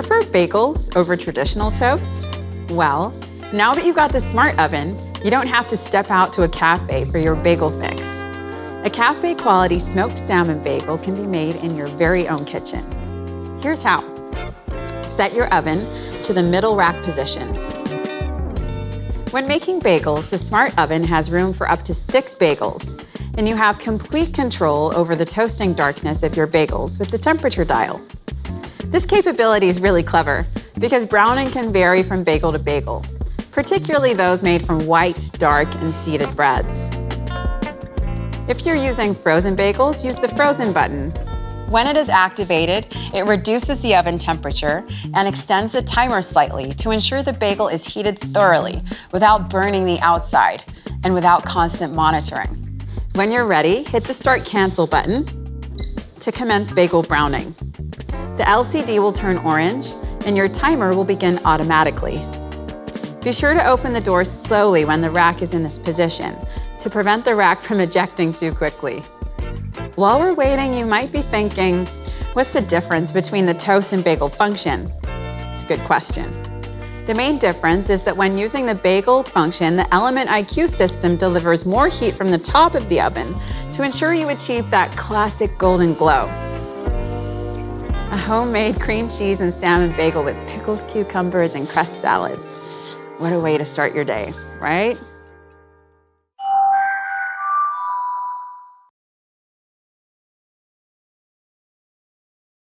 prefer bagels over traditional toast? Well, now that you've got the smart oven, you don't have to step out to a cafe for your bagel fix. A cafe-quality smoked salmon bagel can be made in your very own kitchen. Here's how. Set your oven to the middle rack position. When making bagels, the smart oven has room for up to 6 bagels, and you have complete control over the toasting darkness of your bagels with the temperature dial. This capability is really clever because browning can vary from bagel to bagel, particularly those made from white, dark, and seeded breads. If you're using frozen bagels, use the frozen button. When it is activated, it reduces the oven temperature and extends the timer slightly to ensure the bagel is heated thoroughly without burning the outside and without constant monitoring. When you're ready, hit the Start Cancel button to commence bagel browning. The LCD will turn orange and your timer will begin automatically. Be sure to open the door slowly when the rack is in this position to prevent the rack from ejecting too quickly. While we're waiting, you might be thinking, what's the difference between the toast and bagel function? It's a good question. The main difference is that when using the bagel function, the Element IQ system delivers more heat from the top of the oven to ensure you achieve that classic golden glow. A homemade cream cheese and salmon bagel with pickled cucumbers and crust salad. What a way to start your day, right?